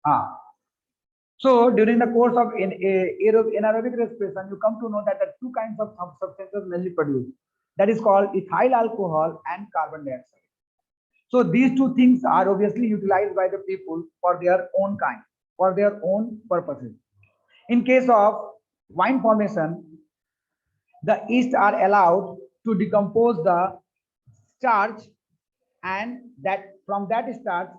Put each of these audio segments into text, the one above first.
हाँ. So during the course of anaerobic respiration, you come to know that the two kinds of substances mainly produced. That is called ethyl alcohol and carbon dioxide. So these two things are obviously utilized by the people for their own kind, for their own purposes. In case of wine formation, the yeast are allowed to decompose the starch, and that from that starch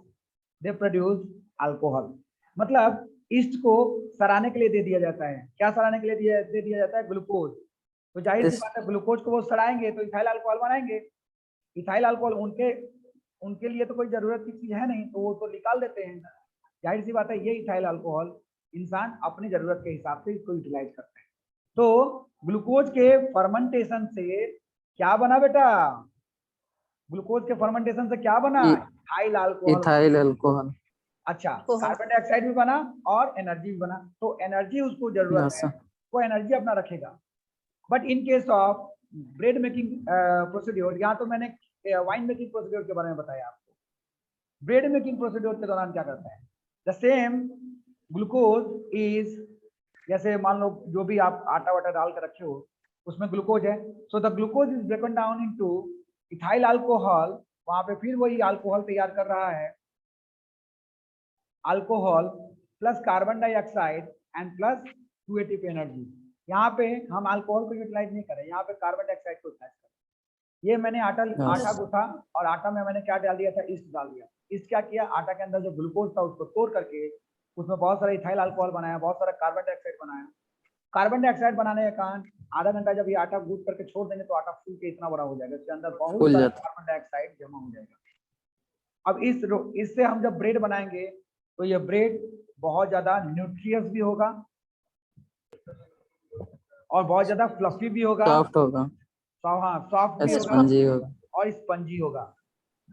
they produce alcohol. मतलब east को सराने के लिए दे दिया जाता है. क्या सराने के लिए दे दिया जाता है? ग्लूकोज. तो जाहिर सी बात है ग्लूकोज को वो सड़ाएंगे तो इथाइल अल्कोहल बनाएंगे. इथाइल अल्कोहल उनके लिए तो कोई जरूरत की चीज है नहीं, तो वो तो निकाल देते हैं. जाहिर सी बात है ये इथाइल अल्कोहल इंसान अपनी जरूरत के हिसाब से इसको यूटिलाइज करते हैं. तो ग्लूकोज के फर्मेंटेशन से क्या बना बेटा? ग्लूकोज के फर्मेंटेशन से क्या बना? Ethyl alcohol. Ethyl alcohol. अच्छा, कार्बन डाइऑक्साइड भी बना और एनर्जी भी बना. तो एनर्जी उसको जरूरत है, वो एनर्जी अपना रखेगा. But in case of bread making procedure, यहाँ तो मैंने वाइन मेकिंग प्रोसीड्योर के बारे में बताया आपको. ब्रेड मेकिंग प्रोसीड्योर के दौरान क्या करता है? द सेम ग्लूकोज इज, जैसे मान लो जो भी आप आटा वाटा डाल कर रखे हो उसमें ग्लूकोज है. So the glucose is broken down into ethyl alcohol. वहां पे फिर वही अल्कोहल तैयार कर रहा है, alcohol plus carbon dioxide and plus 2 ATP energy. यहाँ पे हम अल्कोहल को यूटिलाइज नहीं करें, यहाँ पे कार्बन डाइऑक्साइड को यूटिलाइज करें. ये मैंने आटा गूथा और आटा में मैंने क्या डाल दिया था? ईस्ट डाल दिया. ईस्ट क्या किया? आटा के अंदर जो ग्लूकोज था उसको तोड़ करके उसमें बहुत सारा इथाइल अल्कोहल बनाया, बहुत सारा कार्बन डाइऑक्साइड बनाया. कार्बन डाइऑक्साइड बनाने के कारण आधा घंटा जब ये आटा गूथ करके छोड़ देंगे तो आटा फूल के इतना बड़ा हो जाएगा, इसके अंदर बहुत सारा कार्बन डाइऑक्साइड जमा हो जाएगा. अब इससे हम जब ब्रेड बनाएंगे तो ये ब्रेड बहुत ज्यादा न्यूट्रियस भी होगा और बहुत ज्यादा फ्लफी भी होगा, सॉफ्ट होगा. हाँ, सॉफ्ट भी होगा और स्पंजी होगा.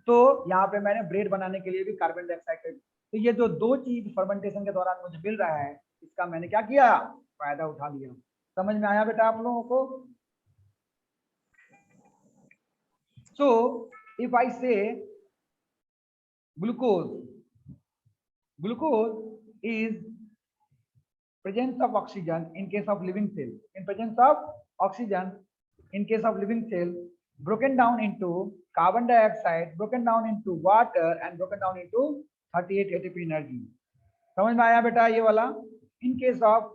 तो यहाँ पे मैंने ब्रेड बनाने के लिए भी कार्बन डाइऑक्साइड. तो ये जो दो चीज फर्मेंटेशन के दौरान मुझे मिल रहा है, इसका मैंने क्या किया? फायदा उठा लिया. समझ में आया बेटा आप लोगों को? सो इफ आई से glucose is presence of oxygen in case of living cell. In presence of oxygen in case of living cell broken down into carbon dioxide, broken down into water and broken down into 38 ATP energy. समझ में आया बेटा ये वाला? In case of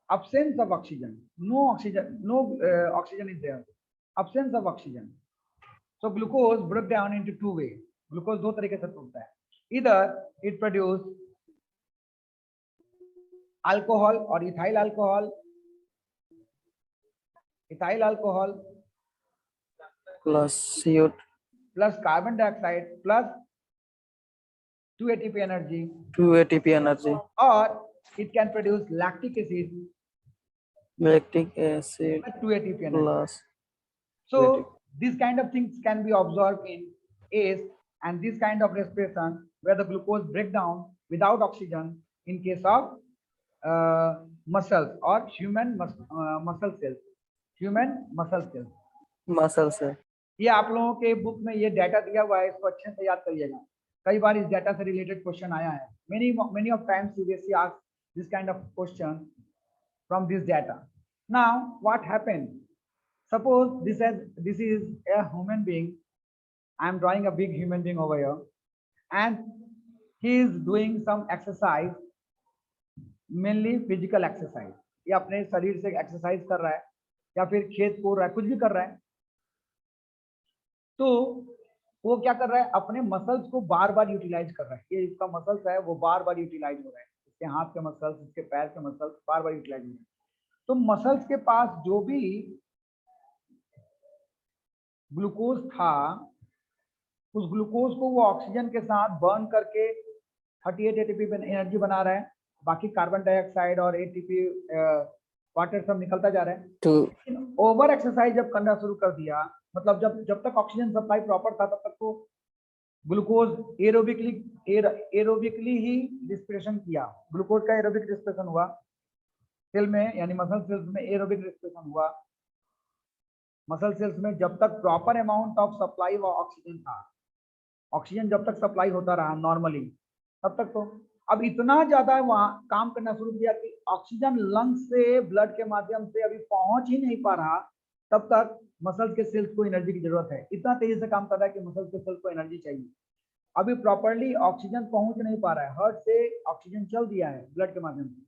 absence of oxygen, no oxygen is there, absence of oxygen. So glucose broke down into two ways. Glucose दो तरीके से टूटता है. Either it produce alcohol or ethyl alcohol plus CO plus carbon dioxide plus 2 ATP energy, or it can produce lactic acid plus 2 ATP energy. So these kind of things can be observed in ACE, and this kind of respiration where the glucose breakdown without oxygen in case of muscles or human muscle cells. ये आप लोगों के book में ये data दिया हुआ है, इसको अच्छे से याद करिएगा. कई बार इस डाटा से रिलेटेड क्वेश्चन आया है. many of times CBSE asks this kind of question from this data. Now what happened? Suppose this is a human being. I am drawing a big human being over here, and he is doing some exercise, mainly physical exercise. ये अपने शरीर से exercise कर रहा है या फिर खेत कोड़ रहा है, कुछ भी कर रहा है. तो वो क्या कर रहा है? अपने मसल्स को बार बार यूटिलाइज कर रहा है. ये इसका मसल्स है वो बार बार यूटिलाइज हो रहा है. इसके हाथ के मसल्स, इसके पैर के मसल्स बार बार यूटिलाइज हो रहे हैं. तो मसल्स के पास जो भी ग्लूकोज था, उस ग्लूकोज को वो ऑक्सीजन के साथ बर्न करके 38 एटीपी एनर्जी बना रहा है. बाकी कार्बन डाइऑक्साइड और एटीपी वाटर सब निकलता जा रहा है. लेकिन ओवर एक्सरसाइज जब करना शुरू कर दिया, मतलब जब तक ऑक्सीजन सप्लाई प्रॉपर था तब तक तो ग्लूकोज एरोबिकली ही रिस्पिरेशन किया. ग्लूकोज का एरोबिक रिस्पिरेशन हुआ सेल में, यानी मसल सेल्स में एरोबिक रिस्पिरेशन हुआ. मसल सेल्स में जब तक proper amount of supply of oxygen था, ऑक्सीजन जब तक सप्लाई होता रहा नॉर्मली, तब तक तो अब इतना ज्यादा वहां काम करना शुरू किया कि ऑक्सीजन लंग्स से ब्लड के माध्यम से अभी पहुंच ही नहीं पा रहा, तब तक मसल्स के सेल्स को एनर्जी की जरूरत है। इतना तेजी से काम कर रहा है कि मसल्स के सेल्स को एनर्जी चाहिए। अभी प्रॉपर्ली ऑक्सीजन पहुंच नहीं पा रहा है, हार्ट से ऑक्सीजन चल दिया है ब्लड के माध्यम से,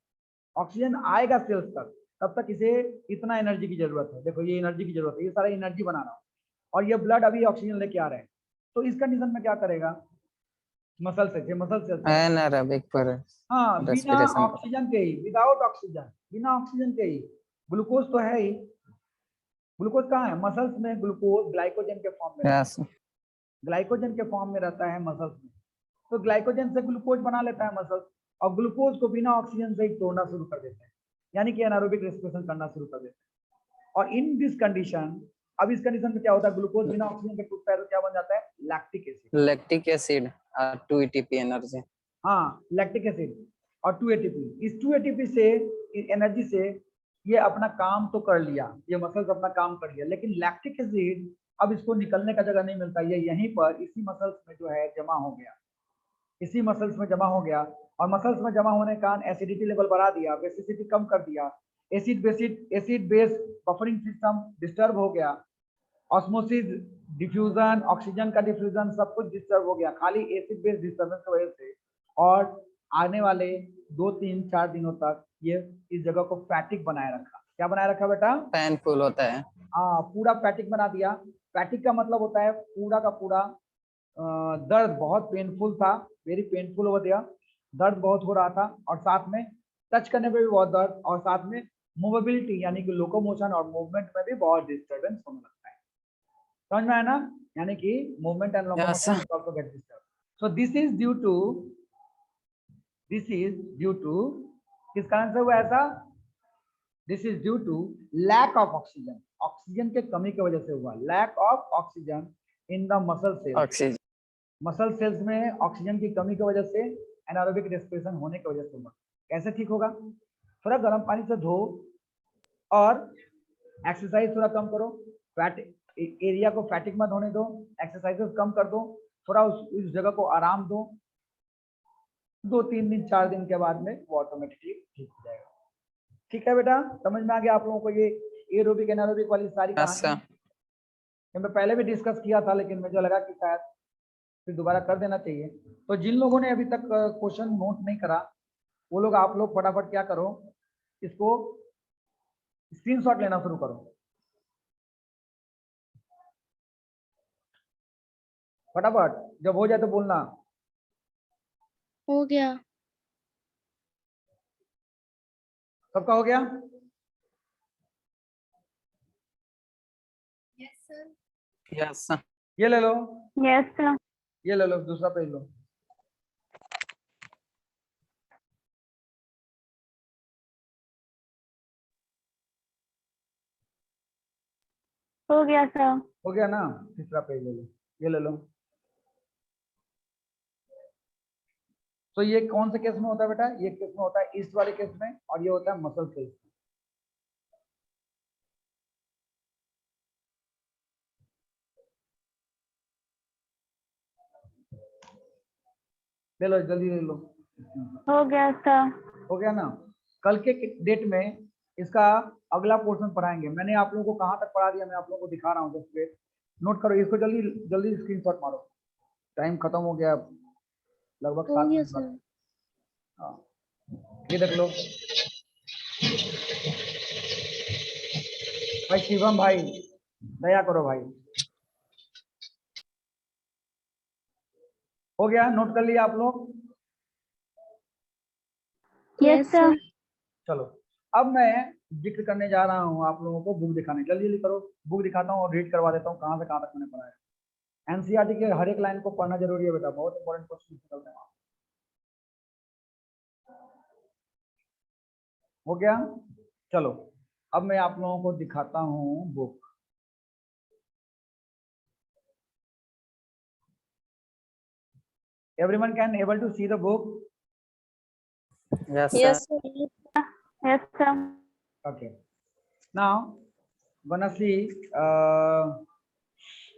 ऑक्सीजन आएगा सेल्स तक, तब तक इसे इतना एनर्जी की जरूरत है। देखो ये एनर्जी की जरूरत है, ये सारा एनर्जी बना रहा हूँ, और ये ब्लड अभी ऑक्सीजन लेके आ रहे हैं। तो इस कंडीशन में क्या करेगा मसल से, मसल सेल्स, एनारोबिक पर हाँ बिना रेस्पिरेशन पर। ऑक्सीजन के ही, विदाउट ऑक्सीजन, बिना ऑक्सीजन के ही, ग्लूकोज तो है ही, ग्लूकोज कहाँ है मसल्स में, ग्लूकोज ग्लाइकोजन के फॉर्म में, यस ग्लाइकोजन के फॉर्म में रहता है मसल्स में। तो ग्लाइकोजन से ग्लूकोज बना लेता है मसल्स, और ग्लूकोज को बिना ऑक्सीजन से ही तोड़ना शुरू कर देते हैं, यानी कि एनारोबिक रेस्पिरेशन करना शुरू कर देते हैं। और इन दिस कंडीशन, अब इस कंडीशन में क्या होता है, ग्लूकोज बिना ऑक्सीजन के टूटता है तो क्या बन जाता है, lactic acid. Lactic acid 2 ATP energy. हाँ लैक्टिक एसिड और 2 एटीपी, इस 2 एटीपी से एनर्जी से ये अपना काम तो कर लिया, ये मसल्स अपना काम कर लिया, लेकिन लैक्टिक एसिड अब इसको निकलने का जगह नहीं मिलता, ये यहीं पर इसी मसल्स में जो है जमा हो गया, इसी मसल्स में जमा हो गया, और मसल्स में जमा होने के कारण एसिडिटी लेवल बढ़ा दिया, बेसिसिटी कम कर दिया, acid base buffering system disturb हो गया, ऑस्मोसिस डिफ्यूजन, ऑक्सीजन का डिफ्यूजन सब कुछ डिस्टर्ब हो गया, खाली एसिड बेस डिस्टर्बेंस की वजह से। और आने वाले 2-3-4 दिनों तक ये इस जगह को फैटिक बनाए रखा। क्या बनाए रखा बेटा, पेनफुल होता है। हाँ पूरा फैटिक बना दिया। फैटिक का मतलब होता है पूरा का पूरा दर्द, बहुत पेनफुल था, वेरी पेनफुल हो गया, दर्द बहुत हो रहा था, और साथ में टच करने पे भी बहुत दर्द, और साथ में मूवेबिलिटी यानी कि लोकोमोशन और मूवमेंट में भी बहुत डिस्टर्बेंस होने लगता है। समझ में आया ना, यानी कि movement and Yes. Locomotion also get disturb. So this is due to किस कारण से हुआ ऐसा, this is due to lack of oxygen, oxygen के कमी की वजह से हुआ, lack of oxygen in the muscle cells, oxygen. Muscle cells में ऑक्सीजन की कमी की वजह से एनारोबिक रेस्पिरेशन होने की वजह से हुआ। कैसे ठीक होगा, थोड़ा गर्म पानी से धो, और एक्सरसाइज थोड़ा कम करो, फैट एरिया को फैटिक मत होने दो, एक्सरसाइजेस कम कर दो, थोड़ा उस जगह को आराम दो, 2-3 दिन 4 दिन के बाद में वो ऑटोमेटिकली ठीक हो जाएगा। ठीक है बेटा, समझ में आ गया आप लोगों को ये एरोबिक एनारोबिक वाली सारी Yes, कहानी? मैं पहले भी डिस्कस किया था, लेकिन मुझे लगा कि शायद फिर दोबारा कर देना चाहिए। तो जिन लोगों ने अभी तक क्वेश्चन नोट नहीं करा, वो लोग, आप लोग फटाफट क्या करो, इसको स्क्रीनशॉट लेना शुरू करो, फटाफट, जब हो जाए तो बोलना। हो गया। सबका हो गया? yes. ये ले लो, यस सर। ये ले लो, दूसरा पेज लो। हो गया सर। हो गया ना, तीसरा पेज ले लो, ये ले लो। तो ये कौन से केस में होता है बेटा, ये केस में होता है ईस्ट वाले केस में, और ये होता है मसल केस में। ले लो जल्दी ले लो। हो गया सर। हो गया ना, कल के डेट में इसका अगला पोर्शन पढ़ाएंगे। मैंने आप लोगों को कहाँ तक पढ़ा दिया, मैं आप लोगों को दिखा रहा हूँ, जस्ट वेट, नोट करो इसको, जल्दी जल्दी स्क्रीनशॉट मारो, टाइम खत्म हो गया अब, लगभग हो 7 गया मिनट बाद। सर। हाँ ये देख लो भाई, शिवम भाई दया करो भाई। हो गया, नोट कर लिया आप लोग? Yes sir. चलो अब मैं जिक्र करने जा रहा हूँ आप लोगों को, बुक दिखाने, जल्दी जल्दी करो, बुक दिखाता हूँ और रीड करवा देता हूँ कहाँ से कहाँ तक मैंने पढ़ा है। एनसीईआरटी के हर एक लाइन को पढ़ना जरूरी है बेटा, बहुत इंपॉर्टेंट क्वेश्चन निकलते हैं। हो गया, चलो अब मैं आप लोगों को दिखाता हूँ book. Everyone can able to see the book? Yes, sir. Yes sir. Yes sir. Okay. Now, gonna see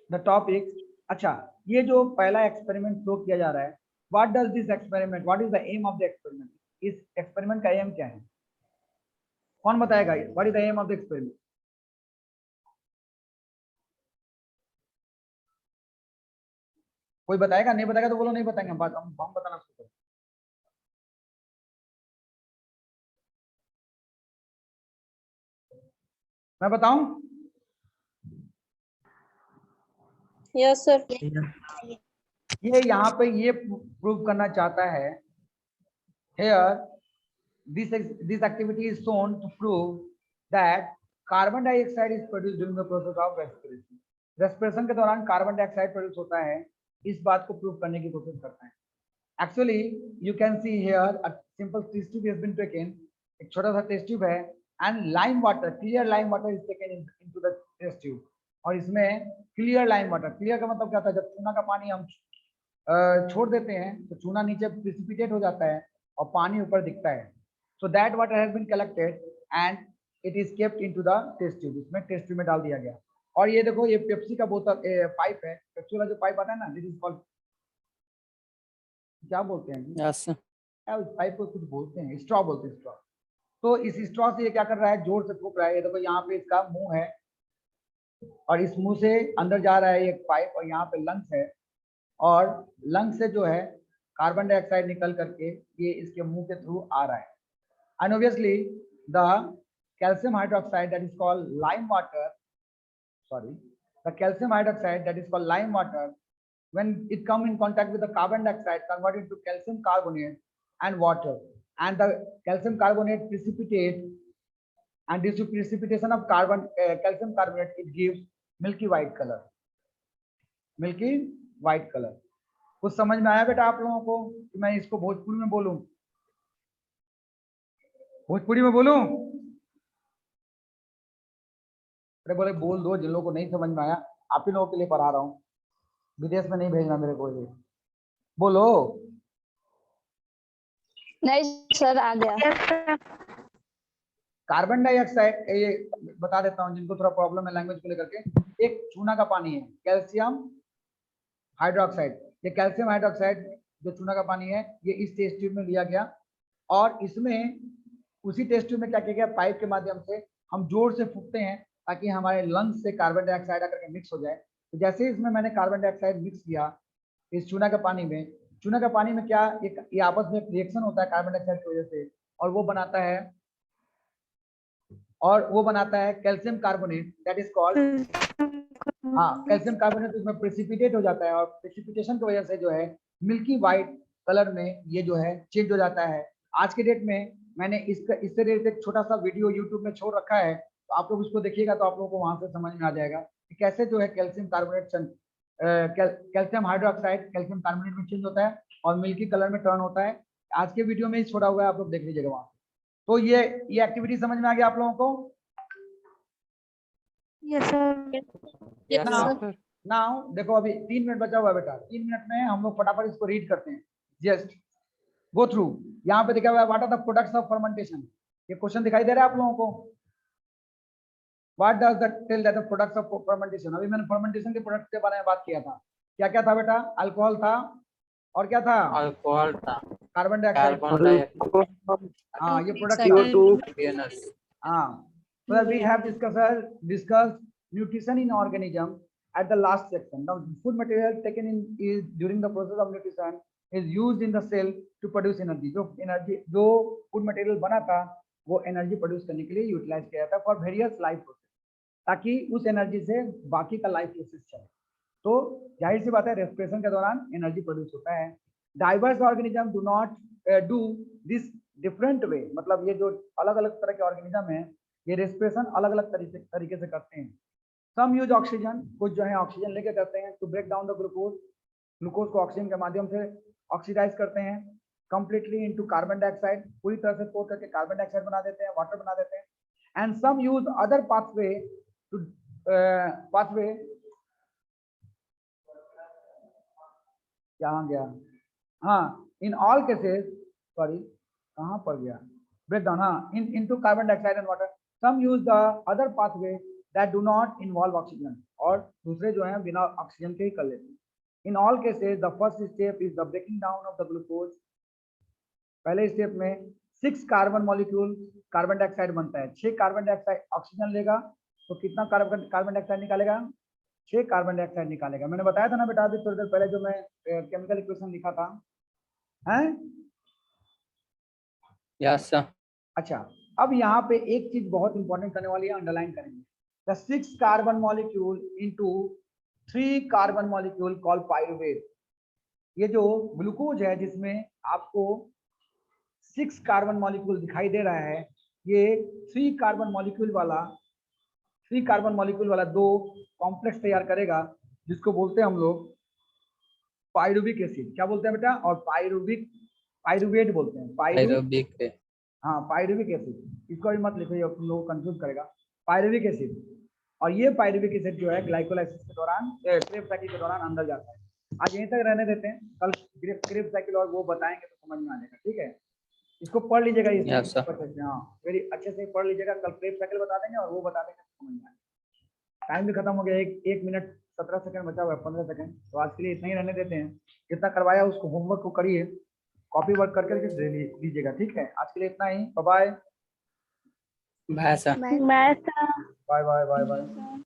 the topic. अच्छा, ये जो पहला एक्सपेरिमेंट शो किया जा रहा है, What does this experiment, what is the aim of the experiment? इस experiment का aim क्या है? कौन बताएगा? What is the aim of the experiment? कोई बताएगा? नहीं बताएगा तो बोलो नहीं बताएंगे, हम बताना शुरू करें। मैं बताऊं? Yes sir. ये यहाँ पे ये प्रूव करना चाहता है, here this activity is shown to prove that carbon dioxide is produced during the process of respiration. respiration के दौरान कार्बन डाइऑक्साइड प्रोड्यूस होता है, इस बात को प्रूव करने की कोशिश करता है। Actually, you can see here a simple test tube has been taken. एक छोटा सा टेस्ट ट्यूब है and lime water, clear lime water is taken into the test tube. और इसमें clear lime water, clear का मतलब क्या था? जब चूना का पानी हम छोड़ देते हैं तो चूना नीचे प्रिसिपिटेट हो जाता है और पानी ऊपर दिखता है। So that water has been collected and it is kept into the test tube. इसमें टेस्ट ट्यूब में डाल दिया गया। और ये देखो, ये पेप्सी का बोतल पाइप है, पेप्सी वाला जो पाइप आता है ना, दिस इज कॉल्ड, क्या बोलते हैं? यस उस पाइप को कुछ बोलते हैं, स्ट्रॉ बोलते हैं, स्ट्रॉ। तो इस स्ट्रॉ से ये क्या कर रहा है? जोर से फूक रहा है। ये देखो यहाँ पे इसका मुंह है और इस मुंह से अंदर जा रहा है एक पाइप, और यहाँ पे लंग्स है, और लंग्स से जो है कार्बन डाइऑक्साइड निकल करके ये इसके मुंह के थ्रू आ रहा है। And obviously the calcium hydroxide that is called lime water, the calcium hydroxide that is called lime water, when it come in contact with the carbon dioxide, convert into calcium carbonate and water, and the calcium carbonate precipitate, and due to precipitation of calcium carbonate, it gives milky white color, milky white color। कुछ समझ में आया बेटा आप लोगों को कि मैं इसको भोजपुरी में बोलूं? भोजपुरी में बोलूं? अरे बोले बोल दो, जिन लोगों को नहीं समझ में आया, आप ही लोगों के लिए पढ़ा रहा हूँ, विदेश में नहीं भेजना मेरे को। ये बोलो। नहीं सर, आ गया। Yes, sir. कार्बन डाइऑक्साइड, ये बता देता हूँ जिनको थोड़ा प्रॉब्लम है लैंग्वेज को लेकर के, एक चूना का पानी है, कैल्शियम हाइड्रोक्साइड। ये कैल्शियम हाइड्रोक्साइड जो चूना का पानी है, ये इस टेस्ट ट्यूब में लिया गया, और इसमें उसी टेस्ट ट्यूब में क्या किया गया? पाइप के माध्यम से हम जोर से फूकते हैं ताकि हमारे लंग्स से कार्बन डाइऑक्साइड आकर के मिक्स हो जाए। तो जैसे ही इसमें मैंने कार्बन डाइऑक्साइड मिक्स किया इस चूना के पानी में, चूना के पानी में क्या ये आपस में रिएक्शन होता है कार्बन डाइऑक्साइड की वजह से, और वो बनाता है calcium carbonate, that is called, हाँ, कैल्शियम कार्बोनेट उसमें प्रेसिपिटेट हो जाता है, और प्रेसिपिटेशन की वजह से जो है मिल्की व्हाइट कलर में ये जो है चेंज हो जाता है। आज के डेट में मैंने इससे रिलेटेड एक छोटा सा वीडियो यूट्यूब में छोड़ रखा है, तो आप लोग उसको देखिएगा तो आप लोगों को वहां से समझ में आ जाएगा कि कैसे जो है calcium carbonate calcium hydroxide calcium carbonate में चेंज होता है और मिल्की कलर में टर्न होता है। आज के वीडियो में ही छोड़ा हुआ है, आप लोग देख लीजिएगा वहां। तो ये एक्टिविटी समझ में आ गया आप लोगों को? Yes, sir. Yes sir. Now देखो, अभी 3 मिनट बचा हुआ है बेटा, 3 मिनट में हम लोग फटाफट इसको रीड करते हैं, जस्ट गो थ्रू। यहाँ पे देखा हुआ है what are the products of fermentation, ये क्वेश्चन दिखाई दे रहा है आप लोगों को? What does that tell that the products of fermentation. अभी मैंने फर्मेंटेशन के प्रोडक्ट्स के बारे में बात किया था, क्या क्या था बेटा? अल्कोहल था, और क्या था? अल्कोहल था, कार्बन डाइऑक्साइड। कार्बन डाइऑक्साइड, हाँ, ये प्रोडक्ट CO2, हाँ। So we have discussed nutrition in organism at the last section. Now food material taken in is during the process of nutrition is used in the cell to produce energy. जो food material बना था वो energy produce करने के लिए utilise किया जाता है फॉर वेरियस लाइफ प्रोसेस, ताकि उस एनर्जी से बाकी का लाइफ प्रोसेस चले। तो जाहिर सी बात है रेस्पिरेशन के दौरान एनर्जी प्रोड्यूस होता है। Diverse organism do not do this different way, मतलब ये जो अलग अलग तरह के ऑर्गेनिज्म हैं ये रेस्पिरेशन अलग अलग तरीके से करते हैं। सम यूज ऑक्सीजन, कुछ जो है ऑक्सीजन लेके करते हैं to break down the glucose, glucose को ऑक्सीजन के माध्यम से ऑक्सीडाइज करते हैं कंप्लीटली इनटू कार्बन डाइऑक्साइड, पूरी तरह से तोड़ करके कार्बन डाइऑक्साइड बना देते हैं, वाटर बना देते हैं। And some use other pathway to pathway, कहाँ गया? हाँ, इन ऑल केसेस, सॉरी कहाँ पर गया? ब्रेक डाउन, हाँ, into carbon dioxide and water. Some use the other pathway that do not involve oxygen, और दूसरे जो हैं बिना ऑक्सीजन के ही कर लेते हैं। In all cases, the first step is the breaking down of the glucose. पहले स्टेप में 6 कार्बन मॉलिक्यूल कार्बन डाइऑक्साइड बनता है। 6 कार्बन डाइऑक्साइड ऑक्सीजन लेगा तो कितना कार्बन डाइऑक्साइड निकालेगा? 6 कार्बन डाइऑक्साइड निकालेगा। मैंने बताया था ना बेटा अभी थोड़ी देर पहले जो मैं केमिकल इक्वेशन लिखा था, हैं? Yes, sir. अच्छा, अब यहाँ पे एक चीज बहुत इंपॉर्टेंट करने वाली है, अंडरलाइन करेंगे। The 6 carbon molecule into 3 carbon molecule called pyruvate. ये जो ग्लूकोज है जिसमें आपको 6 कार्बन मॉलिक्यूल दिखाई दे रहा है, ये 3 कार्बन मॉलिक्यूल वाला 2 कॉम्प्लेक्स तैयार करेगा जिसको बोलते हैं हम लोग पाइरुविक एसिड। क्या बोलते हैं बेटा? और पाइरुवेट बोलते हैं। Aerobic. हाँ, पाइरुविक एसिड। इसको भी मत लिखो, ये तुम लोग कंफ्यूज करेगा। पाइरुविक एसिड, और ये पाइरुविक एसिड जो है ग्लाइकोलाइसिस के दौरान क्रेब साइकिल के दौरान अंदर जाता है। आज यहीं तक रहने देते हैं, कल क्रेब साइकिल और वो बताएंगे तो समझ में आ जाएगा। ठीक है, इसको पढ़ लीजिएगा। Yes, sir. हाँ, वेरी अच्छे से पढ़ लीजिएगा। कल क्रेब साइकिल बता देंगे और वो बता देंगे तो समझ में आ जाएगा। टाइम भी खत्म हो गया, 1 मिनट 17 सेकंड बचा हुआ है, 15 सेकंड। तो आज के लिए इतना ही रहने देते हैं। जितना करवाया उसको होमवर्क को करिए, कॉपी वर्क करके लीजिएगा। ठीक है, आज के लिए इतना ही। Bye Bye, sir. Bye, sir. Bye bye bye bye.